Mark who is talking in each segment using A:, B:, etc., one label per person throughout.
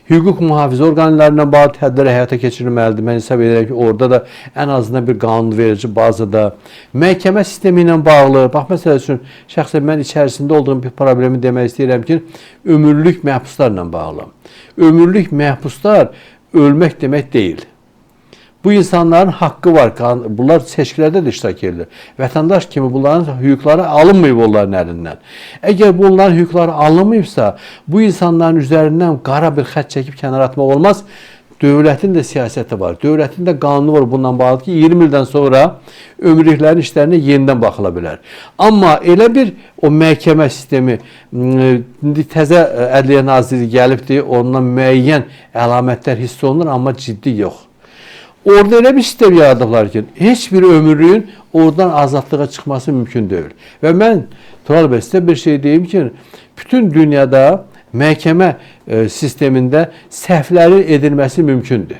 A: hüquq mühafizə orqanlarına bağlı tədbirlər həyata keçirilməlidir. Mən hesab edirəm ki, orada da ən azından bir qanunverici bazada, məhkəmə sistemi ilə bağlı, bax məsəl üçün, şəxsən mən içərisində olduğum bir problemi demək istəyirəm ki, ömürlük məhbuslarla bağlı. Ömürlük məhbuslar ölmək demək deyil. Bu insanların haqqı var. Bunlar seçkilərdə də iştirak edilir. Vətəndaş kimi bunların hüquqları alınmayıb onların əlindən. Əgər bunların hüquqları alınmayıbsa, bu insanların üzərindən qara bir xətt çəkib kənara atmaq olmaz. Dövlətin də siyasəti var. Dövlətin də qanunu var bundan bağlı ki, 20 ildən sonra ömürlüklərin işlərinə yenidən baxıla bilər. Amma elə bir o məhkəmə sistemi, təzə Ədliyyə Naziri gəlibdir, ondan müəyyən əlamətlər hiss olunur, amma ciddi yox. Orada elə bir sistem yaradıblar ki, heç bir ömürlüyün oradan azadlığa çıxması mümkün deyil. Və mən Tural bəy sizə bir şey deyim ki, bütün dünyada məhkəmə sistemində səhvlərin edilməsi mümkündür.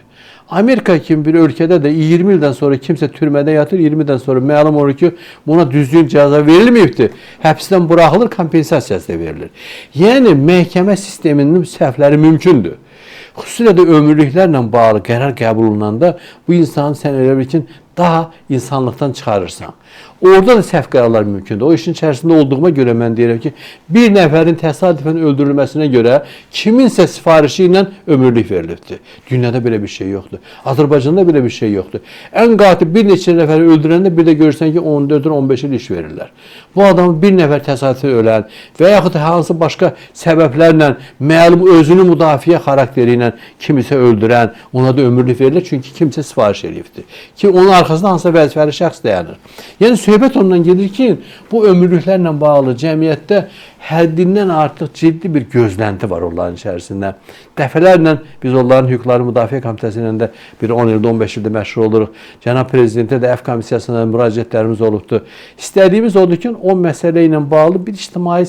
A: Amerika kimi bir ölkədə də 20 ildən sonra kimsə türmədə yatır, 20 ildən sonra məlum olur ki, buna düzgün cəza verilməyibdir. Həbsdən buraxılır, kompensasiyası da verilir. Yəni, məhkəmə sisteminin səhvləri mümkündür. Xüsusilə də ömürlüklərlə bağlı qərar qəbul olunanda bu insanı sən elə bil ki, daha insanlıqdan çıxarırsan. Orada da səhv qərarlar mümkündür. O işin içərisində olduğuma görə mən deyirəm ki, bir nəfərin təsadüfən öldürülməsinə görə kiminsə sifarişi ilə ömürlük verilibdir. Dünyada belə bir şey yoxdur. Azərbaycanda belə bir şey yoxdur. Ən qatil bir neçə nəfəri öldürəndə bir də görürsən ki, 14-15 il iş verirlər. Bu adamı bir nəfər təsadüfən ölən və yaxud hansı başqa səbəblərlə məlum özünü müdafiə xarakteri ilə kimisə öldürən, ona da ömürlük verilir. Çünki kimsə sifariş edibdir. Ki onun arxasında hansısa vəzifəli şəxs dayanır. Yəni, söhbət ondan gedir ki, bu ömürlüklərlə bağlı cəmiyyətdə həddindən artıq ciddi bir gözlənti var onların içərisində. Dəfələrlə biz onların hüquqları müdafiə komitəsi ilə də bir 10 ildə, 15 ildə məşğul oluruq. Cənab Prezidentə də Əf komissiyasına müraciətlərimiz olubdur. İstədiyimiz odur ki, o məsələ ilə bağlı bir ictimai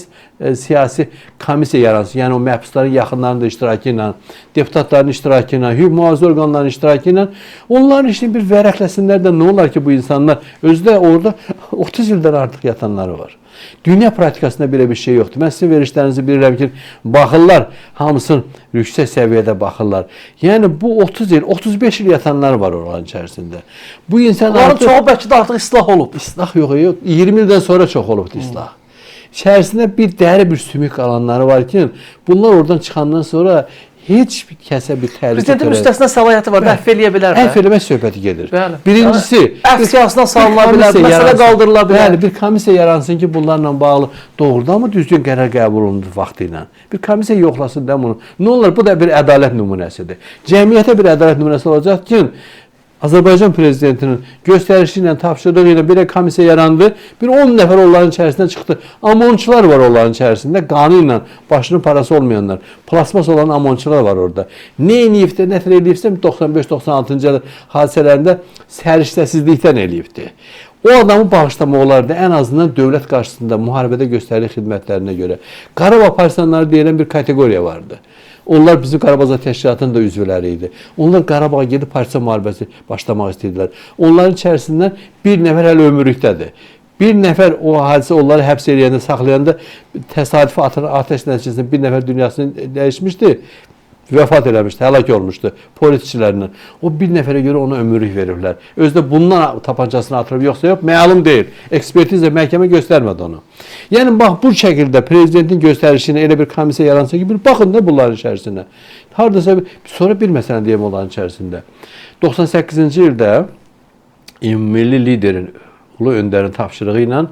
A: siyasi komissiya yaransın. Yəni, o məhbusların yaxınlarının da iştirakı ilə, deputatların iştirakı ilə, hüquq mühafizə orqanlarının iştirakı ilə onların işini bir vərəqləsinlər də nə olar ki, bu insanlar özü də orada 30 ildən artıq yatanları var. Dünya praktikasında belə bir şey yoxdur. Mən sizin verişlərinizi bilirəm ki, baxırlar, hamısını yüksək səviyyədə baxırlar. Yəni, bu 30 il, 35 il yatanlar var oranın içərisində. Bu insan
B: onların çoxu bəlkə də artıq islah olub.
A: İslah yox, 20 ildən sonra çox olubdur islah. İçərisində bir dəri bir sümük alanları var ki, bunlar oradan çıxandan sonra heç bir kəsə bir təhlükə
B: Prezidentin müstəsna səlahiyyəti var, əfv eləyə bilər.
A: Əfv eləmək söhbəti gedir.
B: Bəli.
A: Birincisi,
B: əfv siyasına salına bilər, məsələ qaldırıla bilər.
A: Bəli, bir komissiya yaransın ki, bunlarla bağlı doğrudan mı düzgün qərar qəbul olunur vaxtı ilə? Bir komissiya yoxlasın da bunu. Nə olur? Bu da bir ədalət nümunəsidir. Cəmiyyətə bir ədalət nümunəsi olacaq ki, Azərbaycan Prezidentinin göstərişi ilə, tapşırığı ilə bir komissiya yarandı. Bir 10 nəfər onların içərisindən çıxdı. Amonçular var onların içərisində. Qanı ilə başının parası olmayanlar. Plasmas olan amonçular var orada. Ne eləyibdir, nə tər eləyibsə 95-96-cı hadisələrində səriştəsizlikdən eləyibdir. O adamı bağışlamaq olardı ən azından dövlət qarşısında müharibədə göstərdiyi xidmətlərinə görə. Qarabağ partisanları deyilən bir kateqoriya vardı. Onlar bizim Qarabağ təşkilatının da üzvləri idi. Onlar Qarabağa gedib partisan müharibəsi başlamaq istəyirdilər. Onların içərisindən bir nəfər hələ ömürlükdədir. Bir nəfər o hadisə onları həbs eləyəndə, saxlayanda təsadüfi atəş nəticəsində bir nəfər dünyasını dəyişmişdi. Vəfat eləmişdi, həlak olmuşdu polisçilərlə. O bir nəfərə görə ona ömürlük verirlər. Özü də bundan tapancasını atırıb, yoxsa yox, məlum deyil. Ekspertizə məhkəmə göstərmədi onu. Yəni, bax, bu şəkildə prezidentin göstərişinə elə bir komissiya yaransa ki, bir baxın da bunların içərisinə. Haradasa, sonra bir məsələn deyəm onların içərisində. 98-ci ildə milli liderin, ulu öndərin tapşırığı ilə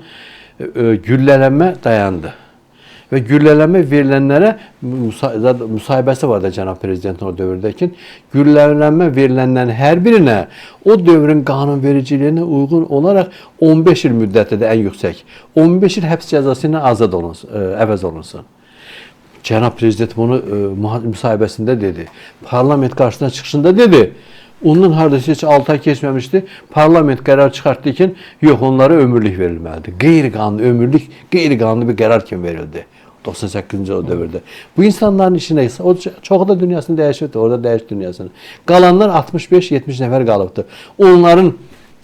A: güllələnmə dayandı. Və güllələnmə verilənlərə müsahibəsi var da Cənab Prezidentin o dövrdə ki, güllələnmə verilənlərin hər birinə o dövrün qanunvericiliyinə uyğun olaraq 15 il müddəti də ən yüksək, 15 il həbs cəzası ilə azad olunsun, əvəz olunsun. Cənab Prezident bunu müsahibəsində dedi, parlament qarşısına çıxışında dedi. Ondan hardasa heç 6 ay keçməmişdi. Parlament qərar çıxartdı ki, yox, onlara ömürlük verilməlidir. Qeyri-qanuni ömürlük, qeyri-qanuni bir qərar kimi verildi. 98-ci o dövrdə. Bu insanların işinə, o çoxu da dünyasını dəyişibdir, orada dəyişdi dünyasını. Qalanlar 65-70 nəfər qalıbdır. Onların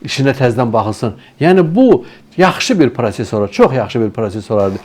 A: işinə təzədən baxılsın. Yəni bu yaxşı bir proses olar, çox yaxşı bir proses olardı.